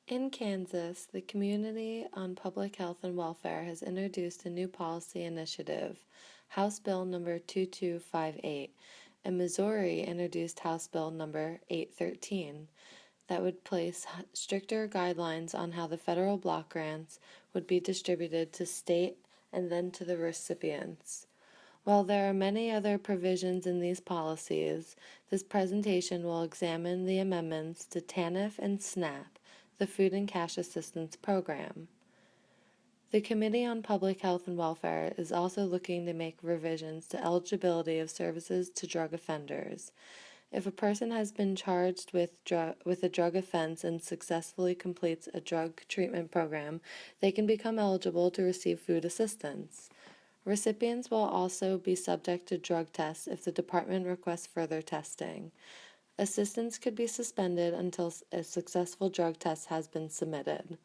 In Kansas, the Community on Public Health and Welfare has introduced a new policy initiative, House Bill number 2258, and Missouri introduced House Bill number 813 that would place stricter guidelines on how the federal block grants would be distributed to state and then to the recipients. While there are many other provisions in these policies, this presentation will examine the amendments to TANF and SNAP, the Food and Cash Assistance Program. The Committee on Public Health and Welfare is also looking to make revisions to eligibility of services to drug offenders. If a person has been charged with a drug offense and successfully completes a drug treatment program, they can become eligible to receive food assistance. Recipients will also be subject to drug tests if the department requests further testing. Assistance could be suspended until a successful drug test has been submitted.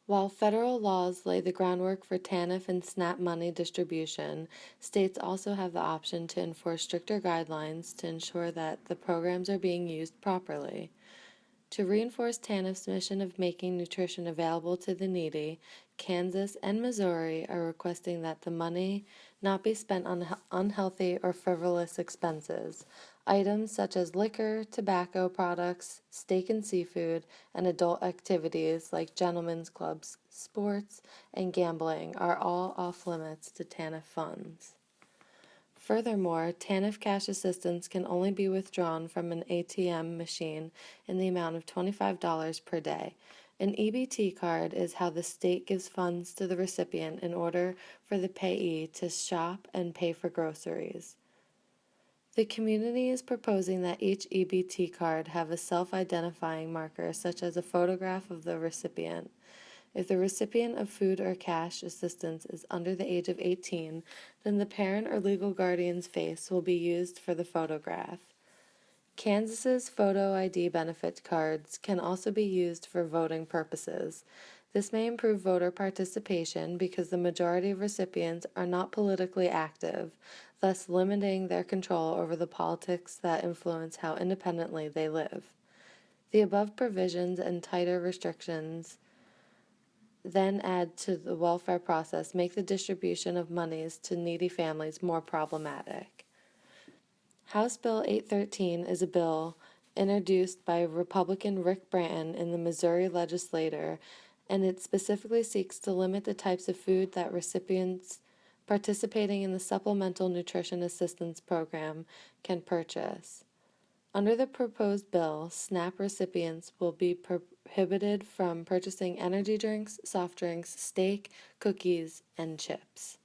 While federal laws lay the groundwork for TANF and SNAP money distribution, states also have the option to enforce stricter guidelines to ensure that the programs are being used properly. To reinforce TANF's mission of making nutrition available to the needy, Kansas and Missouri are requesting that the money not be spent on unhealthy or frivolous expenses. Items such as liquor, tobacco products, steak and seafood, and adult activities like gentlemen's clubs, sports, and gambling are all off limits to TANF funds. Furthermore, TANF cash assistance can only be withdrawn from an ATM machine in the amount of $25 per day. An EBT card is how the state gives funds to the recipient in order for the payee to shop and pay for groceries. The community is proposing that each EBT card have a self-identifying marker such as a photograph of the recipient. If the recipient of food or cash assistance is under the age of 18, then the parent or legal guardian's face will be used for the photograph. Kansas's photo ID benefit cards can also be used for voting purposes. This may improve voter participation because the majority of recipients are not politically active, thus limiting their control over the politics that influence how independently they live. The above provisions and tighter restrictions then add to the welfare process make the distribution of monies to needy families more problematic. House Bill 813 is a bill introduced by Republican Rick Branton in the Missouri legislature, and it specifically seeks to limit the types of food that recipients participating in the Supplemental Nutrition Assistance Program can purchase. Under the proposed bill, SNAP recipients will be prohibited from purchasing energy drinks, soft drinks, steak, cookies, and chips.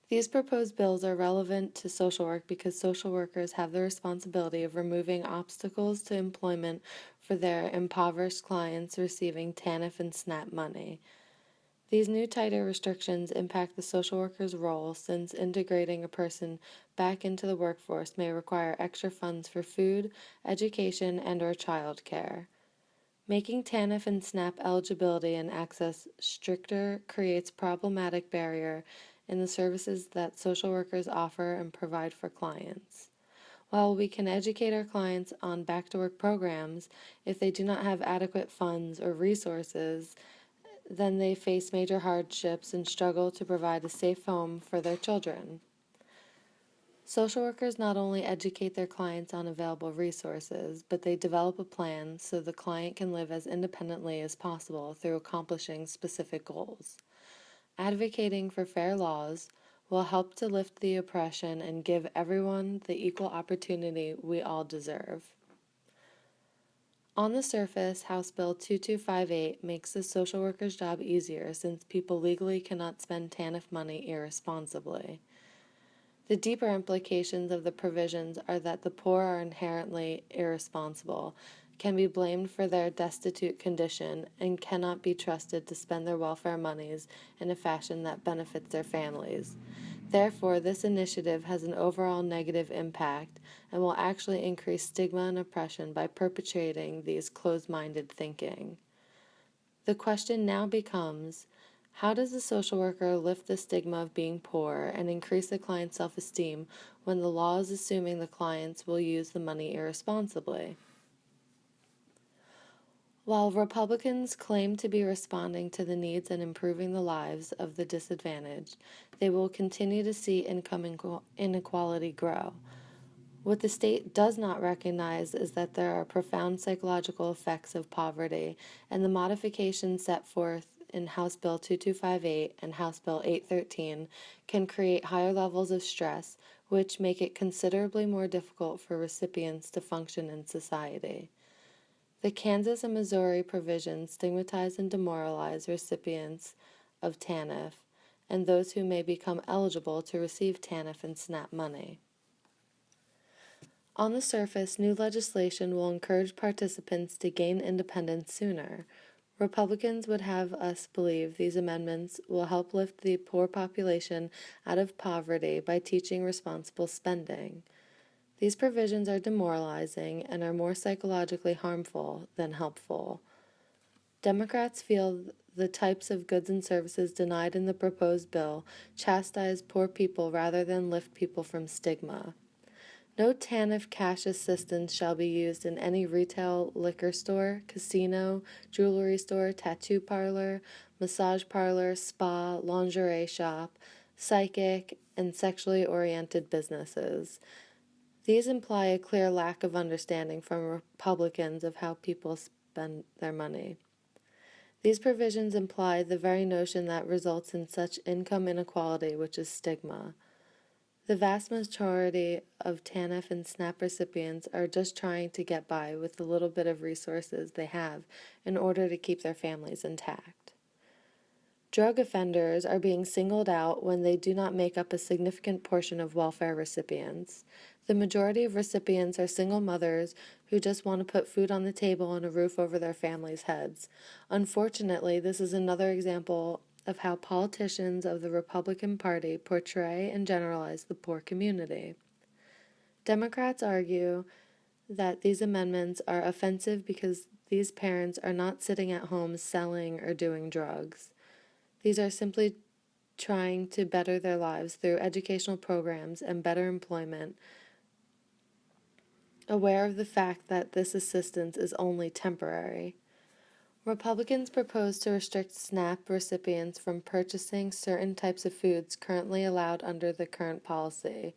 These proposed bills are relevant to social work because social workers have the responsibility of removing obstacles to employment for their impoverished clients receiving TANF and SNAP money. These new tighter restrictions impact the social worker's role since integrating a person back into the workforce may require extra funds for food, education, and/or child care. Making TANF and SNAP eligibility and access stricter creates problematic barrier in the services that social workers offer and provide for clients. While we can educate our clients on back-to-work programs, if they do not have adequate funds or resources, then they face major hardships and struggle to provide a safe home for their children. Social workers not only educate their clients on available resources, but they develop a plan so the client can live as independently as possible through accomplishing specific goals. Advocating for fair laws will help to lift the oppression and give everyone the equal opportunity we all deserve. On the surface, House Bill 2258 makes the social worker's job easier since people legally cannot spend TANF money irresponsibly. The deeper implications of the provisions are that the poor are inherently irresponsible, can be blamed for their destitute condition, and cannot be trusted to spend their welfare monies in a fashion that benefits their families. Therefore, this initiative has an overall negative impact and will actually increase stigma and oppression by perpetuating these closed-minded thinking. The question now becomes, how does the social worker lift the stigma of being poor and increase the client's self-esteem when the law is assuming the clients will use the money irresponsibly? While Republicans claim to be responding to the needs and improving the lives of the disadvantaged, they will continue to see income inequality grow. What the state does not recognize is that there are profound psychological effects of poverty, and the modifications set forth in House Bill 2258 and House Bill 813 can create higher levels of stress, which make it considerably more difficult for recipients to function in society. The Kansas and Missouri provisions stigmatize and demoralize recipients of TANF and those who may become eligible to receive TANF and SNAP money. On the surface, new legislation will encourage participants to gain independence sooner. Republicans would have us believe these amendments will help lift the poor population out of poverty by teaching responsible spending. These provisions are demoralizing and are more psychologically harmful than helpful. Democrats feel the types of goods and services denied in the proposed bill chastise poor people rather than lift people from stigma. No TANF cash assistance shall be used in any retail liquor store, casino, jewelry store, tattoo parlor, massage parlor, spa, lingerie shop, psychic, and sexually oriented businesses. These imply a clear lack of understanding from Republicans of how people spend their money. These provisions imply the very notion that results in such income inequality, which is stigma. The vast majority of TANF and SNAP recipients are just trying to get by with the little bit of resources they have in order to keep their families intact. Drug offenders are being singled out when they do not make up a significant portion of welfare recipients. The majority of recipients are single mothers who just want to put food on the table and a roof over their families' heads. Unfortunately, this is another example of how politicians of the Republican Party portray and generalize the poor community. Democrats argue that these amendments are offensive because these parents are not sitting at home selling or doing drugs. These are simply trying to better their lives through educational programs and better employment, aware of the fact that this assistance is only temporary. Republicans propose to restrict SNAP recipients from purchasing certain types of foods currently allowed under the current policy.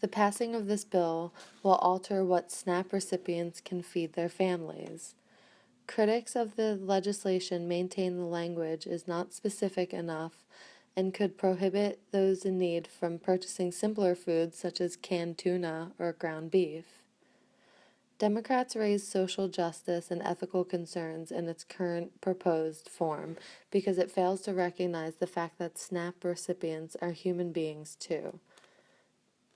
The passing of this bill will alter what SNAP recipients can feed their families. Critics of the legislation maintain the language is not specific enough and could prohibit those in need from purchasing simpler foods such as canned tuna or ground beef. Democrats raise social justice and ethical concerns in its current proposed form because it fails to recognize the fact that SNAP recipients are human beings too.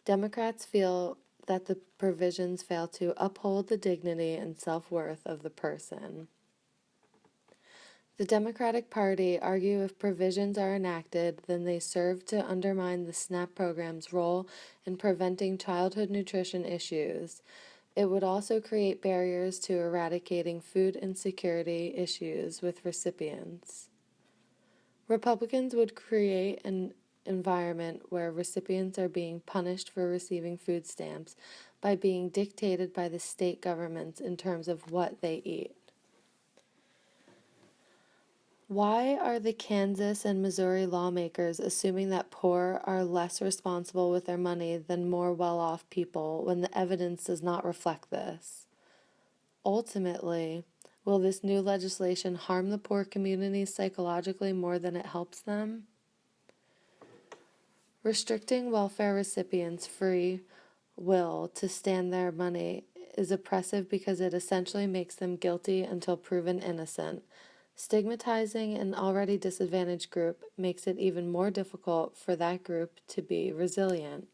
Democrats feel that the provisions fail to uphold the dignity and self-worth of the person. The Democratic Party argue if provisions are enacted, then they serve to undermine the SNAP program's role in preventing childhood nutrition issues. It would also create barriers to eradicating food insecurity issues with recipients. Republicans would create an environment where recipients are being punished for receiving food stamps by being dictated by the state governments in terms of what they eat. Why are the Kansas and Missouri lawmakers assuming that poor are less responsible with their money than more well-off people when the evidence does not reflect this? Ultimately, will this new legislation harm the poor communities psychologically more than it helps them? Restricting welfare recipients' free will to stand their money is oppressive because it essentially makes them guilty until proven innocent. Stigmatizing an already disadvantaged group makes it even more difficult for that group to be resilient.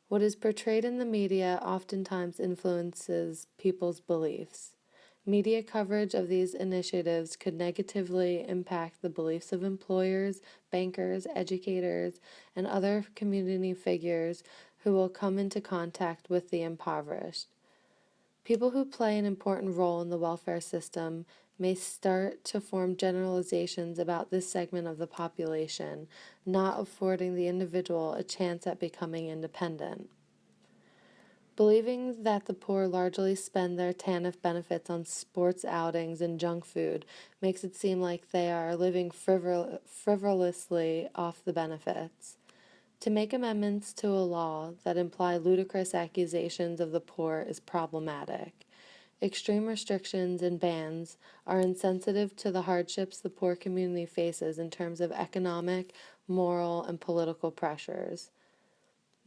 What is portrayed in the media oftentimes influences people's beliefs. Media coverage of these initiatives could negatively impact the beliefs of employers, bankers, educators, and other community figures who will come into contact with the impoverished. People who play an important role in the welfare system may start to form generalizations about this segment of the population, not affording the individual a chance at becoming independent. Believing that the poor largely spend their TANF benefits on sports outings and junk food makes it seem like they are living frivolously off the benefits. To make amendments to a law that imply ludicrous accusations of the poor is problematic. Extreme restrictions and bans are insensitive to the hardships the poor community faces in terms of economic, moral, and political pressures.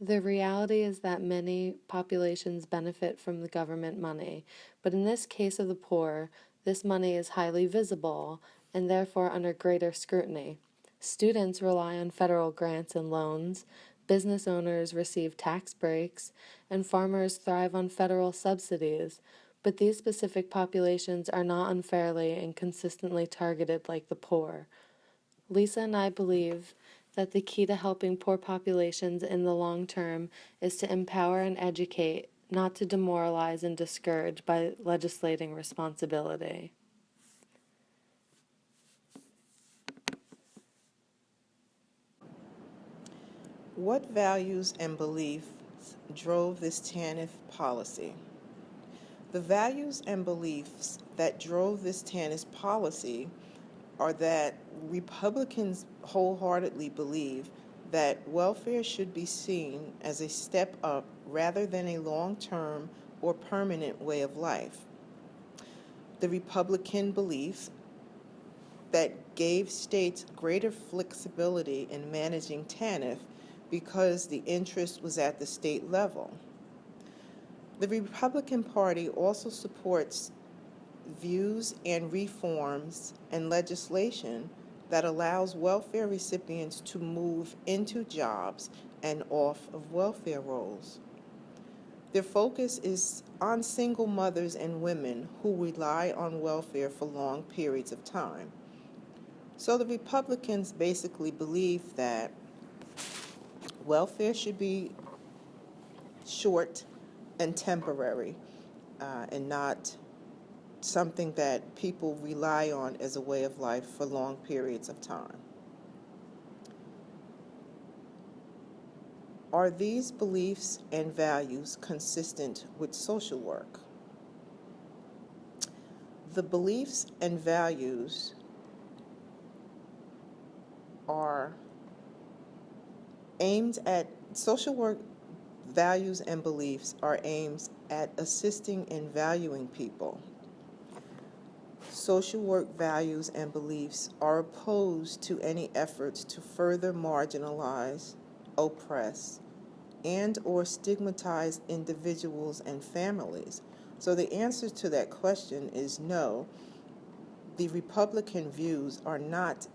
The reality is that many populations benefit from the government money, but in this case of the poor, this money is highly visible and therefore under greater scrutiny. Students rely on federal grants and loans, business owners receive tax breaks, and farmers thrive on federal subsidies, but these specific populations are not unfairly and consistently targeted like the poor. Lisa and I believe that the key to helping poor populations in the long term is to empower and educate, not to demoralize and discourage by legislating responsibility. What values and beliefs drove this TANF policy? The values and beliefs that drove this TANF policy are that Republicans wholeheartedly believe that welfare should be seen as a step up rather than a long-term or permanent way of life. The Republican belief that gave states greater flexibility in managing TANF because the interest was at the state level. The Republican Party also supports views and reforms and legislation that allows welfare recipients to move into jobs and off of welfare rolls. Their focus is on single mothers and women who rely on welfare for long periods of time. So the Republicans basically believe that welfare should be short and temporary and not something that people rely on as a way of life for long periods of time. Are these beliefs and values consistent with social work? The beliefs and values are aimed at social work. Values and beliefs are aimed at assisting and valuing people. Social work values and beliefs are opposed to any efforts to further marginalize, oppress, and or stigmatize individuals and families. So the answer to that question is no. The Republican views are not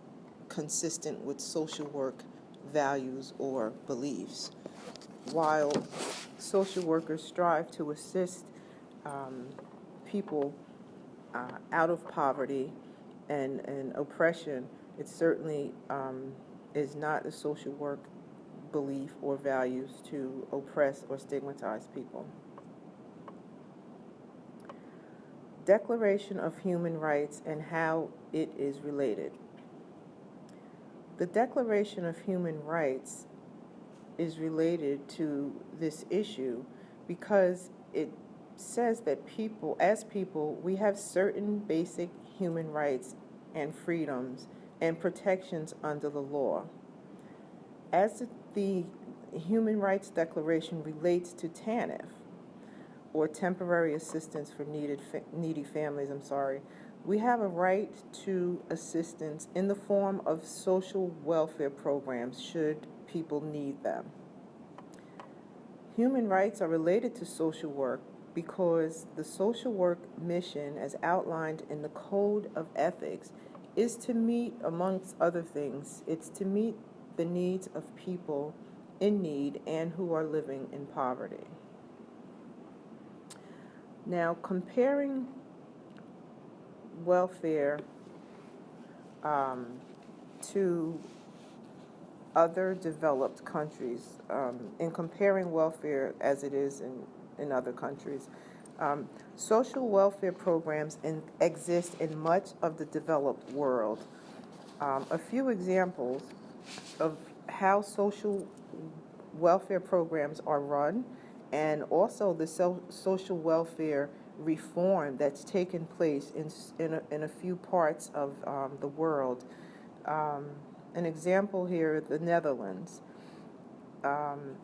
consistent with social work values or beliefs. While social workers strive to assist people out of poverty and oppression, it certainly is not a social work belief or values to oppress or stigmatize people. Declaration of Human Rights and how it is related. The Declaration of Human Rights is related to this issue because it says that as people, we have certain basic human rights and freedoms and protections under the law. As the Human Rights Declaration relates to TANF, or Temporary Assistance for Needy Families, we have a right to assistance in the form of social welfare programs should people need them. Human rights are related to social work because the social work mission, as outlined in the Code of Ethics, is to meet, amongst other things, it's to meet the needs of people in need and who are living in poverty. Now, comparing welfare to other developed countries, in comparing welfare as it is in other countries, social welfare programs exist in much of the developed world. A few examples of how social welfare programs are run and also the social welfare reform that's taken place in a few parts of the world. Um, an example here, the Netherlands.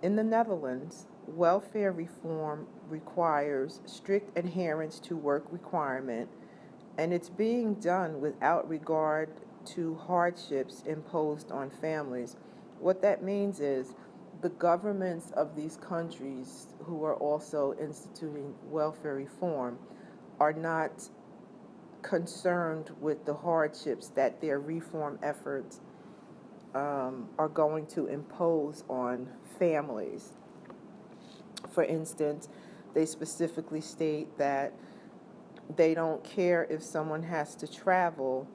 In the Netherlands, welfare reform requires strict adherence to work requirement, and it's being done without regard to hardships imposed on families. What that means is the governments of these countries who are also instituting welfare reform are not concerned with the hardships that their reform efforts are going to impose on families. For instance, they specifically state that they don't care if someone has to travel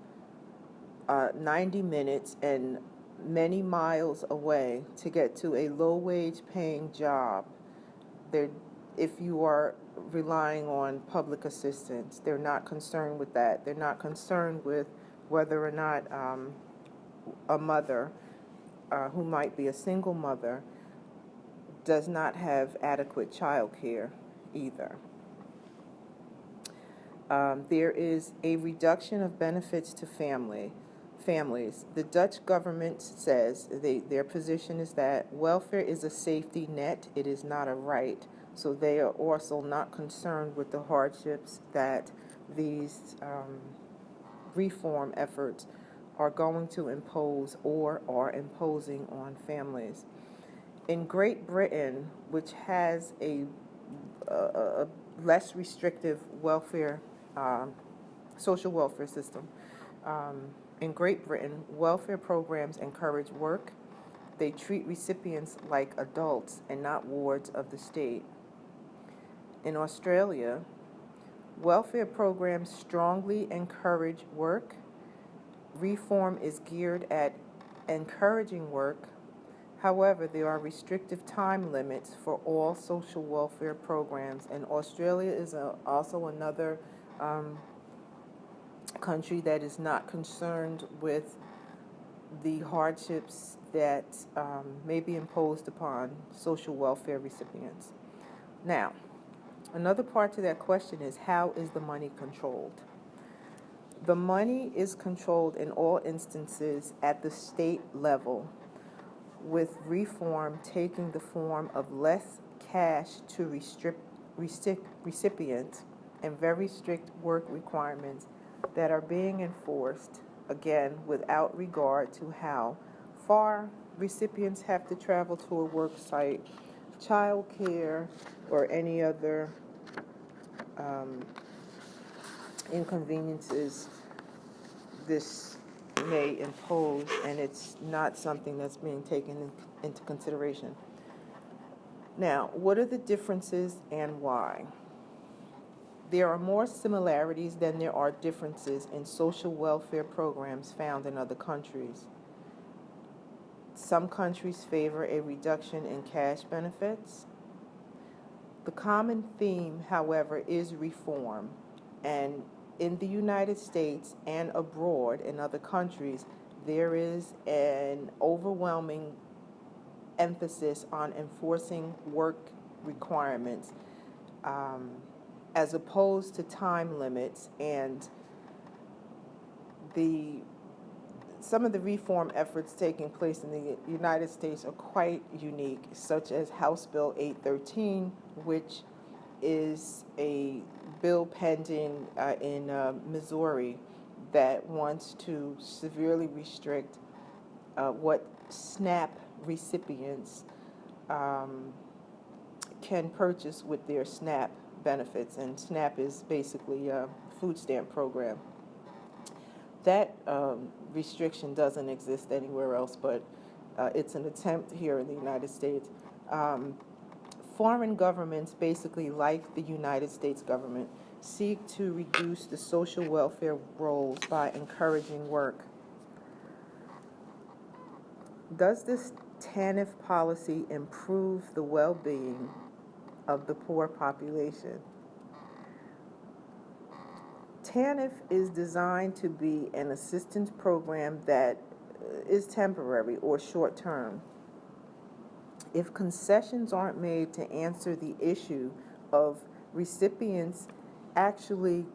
90 minutes and many miles away to get to a low-wage paying job. They're, if you are relying on public assistance, they're not concerned with that. They're not concerned with whether or not a mother who might be a single mother does not have adequate child care either. There is a reduction of benefits to families. The Dutch government says their position is that welfare is a safety net, it is not a right. So they are also not concerned with the hardships that these reform efforts are going to impose or are imposing on families. In Great Britain, which has a less restrictive welfare, social welfare system, in Great Britain, welfare programs encourage work. They treat recipients like adults and not wards of the state. In Australia, welfare programs strongly encourage work. Reform is geared at encouraging work. However, there are restrictive time limits for all social welfare programs, and Australia is also another country that is not concerned with the hardships that may be imposed upon social welfare recipients. Now, another part to that question is, how is the money controlled? The money is controlled in all instances at the state level, with reform taking the form of less cash to recipients and very strict work requirements that are being enforced, again, without regard to how far recipients have to travel to a work site, child care, or any other inconveniences this may impose, and it's not something that's being taken into consideration. Now, what are the differences and why? There are more similarities than there are differences in social welfare programs found in other countries. Some countries favor a reduction in cash benefits. The common theme, however, is reform, and in the United States and abroad in other countries, there is an overwhelming emphasis on enforcing work requirements as opposed to time limits, and some of the reform efforts taking place in the United States are quite unique, such as House Bill 813, which is a bill pending in Missouri that wants to severely restrict what SNAP recipients can purchase with their SNAP benefits. And SNAP is basically a food stamp program. That restriction doesn't exist anywhere else, but it's an attempt here in the United States. Foreign governments, basically like the United States government, seek to reduce the social welfare rolls by encouraging work. Does this TANF policy improve the well-being of the poor population? TANF is designed to be an assistance program that is temporary or short-term. if concessions aren't made to answer the issue of recipients actually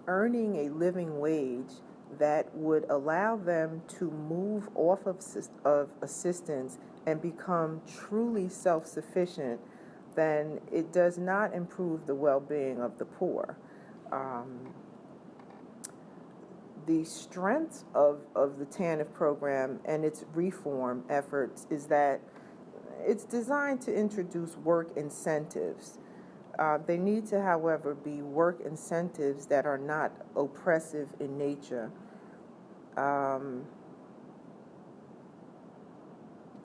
earning a living wage that would allow them to move off of assistance and become truly self-sufficient, then it does not improve the well-being of the poor. Um, the strength of the TANF program and its reform efforts is that it's designed to introduce work incentives. They need to, however, be work incentives that are not oppressive in nature.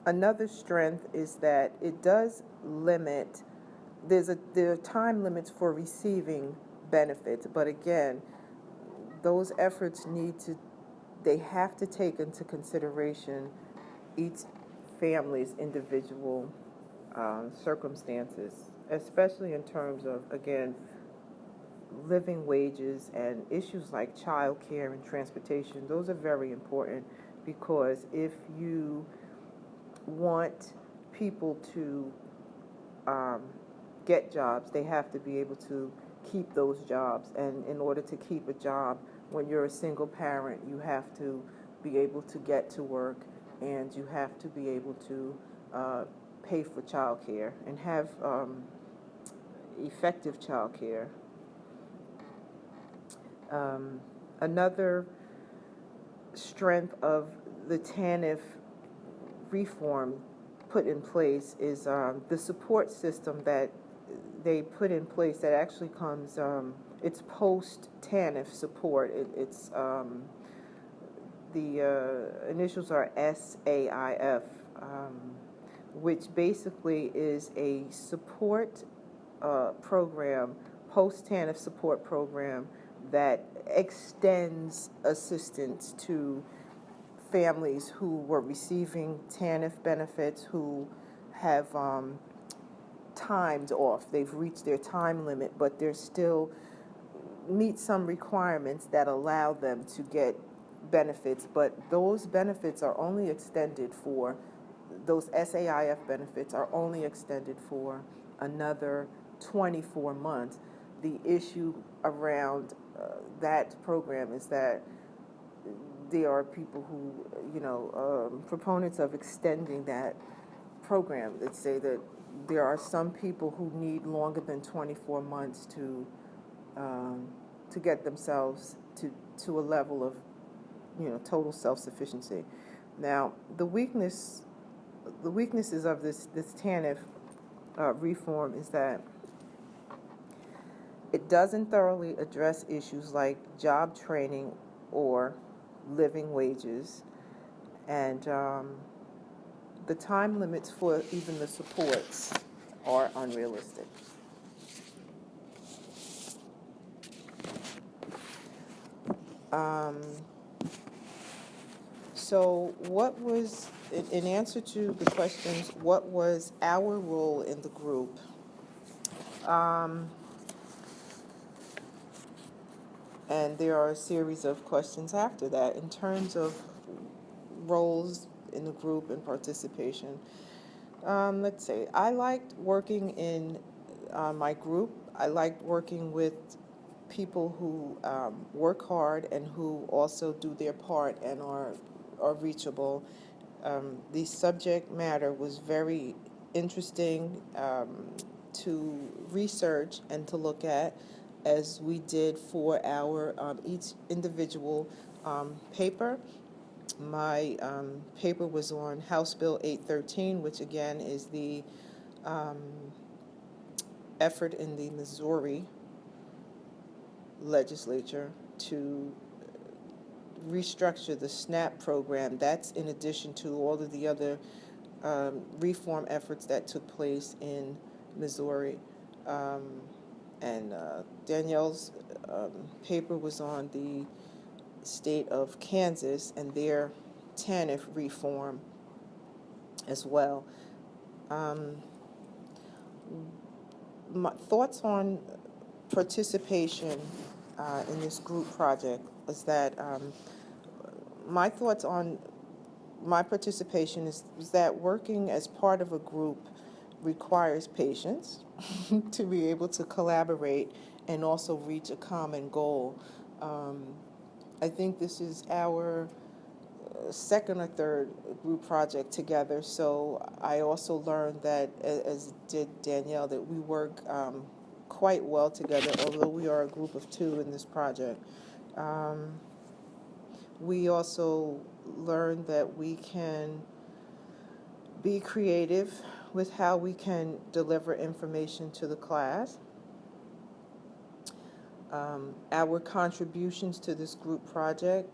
Another strength is that it does limit, there are time limits for receiving benefits, but again, those efforts they have to take into consideration each family's individual circumstances, especially in terms of, again, living wages and issues like child care and transportation. Those are very important because if you want people to get jobs, they have to be able to keep those jobs. And in order to keep a job, when you're a single parent, you have to be able to get to work, and you have to be able to pay for child care and have effective child care. Another strength of the TANF reform put in place is the support system that they put in place that actually comes, it's post-TANF support. It's the initials are SAIF, which basically is a support program, post-TANF support program that extends assistance to families who were receiving TANF benefits who have timed off. They've reached their time limit, but they're still meet some requirements that allow them to get benefits, but those benefits are only extended for, those SAIF benefits are only extended for another 24 months. The issue around that program is that there are people who, proponents of extending that program that say that there are some people who need longer than 24 months to get themselves to a level of, total self-sufficiency. Now, the weaknesses of this TANF reform is that it doesn't thoroughly address issues like job training or living wages, and the time limits for even the supports are unrealistic. So what was, in answer to the questions, what was our role in the group? And there are a series of questions after that in terms of roles in the group and participation. Let's see. I liked working in my group. I liked working with people who work hard and who also do their part and are reachable. The subject matter was very interesting to research and to look at, as we did for our each individual paper. My paper was on House Bill 813, which again is the effort in the Missouri legislature to restructure the SNAP program. That's in addition to all of the other reform efforts that took place in Missouri. And Danielle's paper was on the state of Kansas and their TANF reform as well. My thoughts on participation in this group project is that my thoughts on my participation is that working as part of a group requires patience to be able to collaborate and also reach a common goal. I think this is our second or third group project together, so I also learned that, as did Danielle, that we work quite well together, although we are a group of two in this project. We also learned that we can be creative with how we can deliver information to the class. Our contributions to this group project,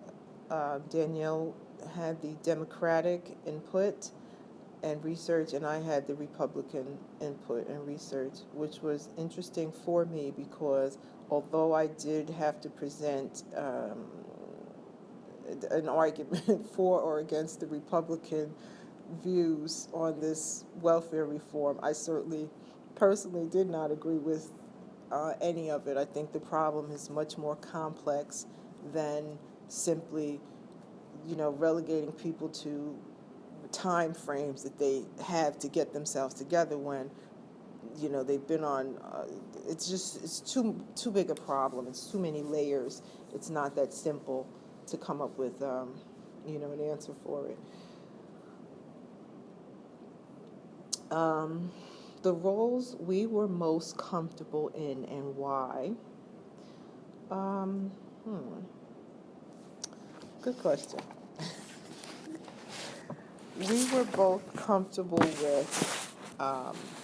Danielle had the Democratic input and research, and I had the Republican input and research, which was interesting for me because although I did have to present an argument for or against the Republican views on this welfare reform, I certainly personally did not agree with any of it. I think the problem is much more complex than simply, relegating people to time frames that they have to get themselves together when, they've been on. It's too big a problem. It's too many layers. It's not that simple to come up with, an answer for it. The roles we were most comfortable in and why. Good question. We were both comfortable with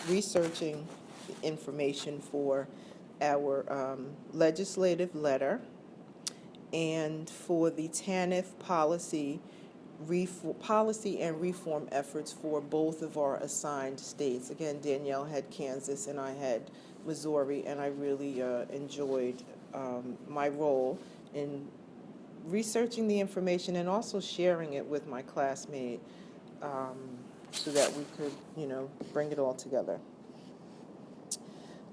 researching the information for our legislative letter and for the TANF policy and reform efforts for both of our assigned states. Again, Danielle had Kansas and I had Missouri, and I really enjoyed my role in researching the information and also sharing it with my classmate so that we could, bring it all together.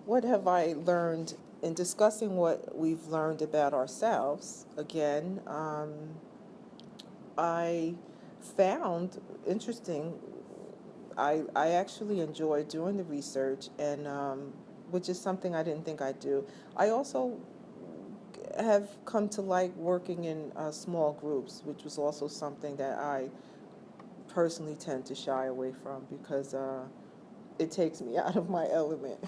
What have I learned in discussing what we've learned about ourselves? Again, I found interesting, I actually enjoyed doing the research, and which is something I didn't think I'd do. I also have come to like working in small groups, which was also something that I personally tend to shy away from because it takes me out of my element.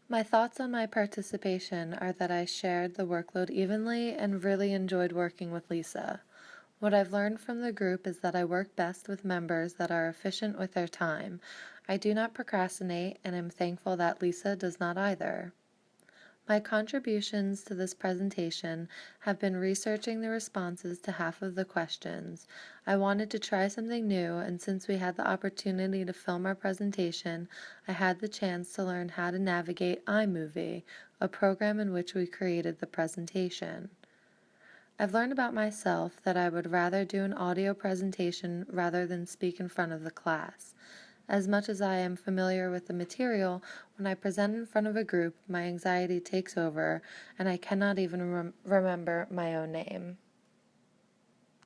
My thoughts on my participation are that I shared the workload evenly and really enjoyed working with Lisa. What I've learned from the group is that I work best with members that are efficient with their time. I do not procrastinate, and am thankful that Lisa does not either. My contributions to this presentation have been researching the responses to half of the questions. I wanted to try something new, and since we had the opportunity to film our presentation, I had the chance to learn how to navigate iMovie, a program in which we created the presentation. I've learned about myself that I would rather do an audio presentation rather than speak in front of the class. As much as I am familiar with the material, when I present in front of a group, my anxiety takes over, and I cannot even remember my own name.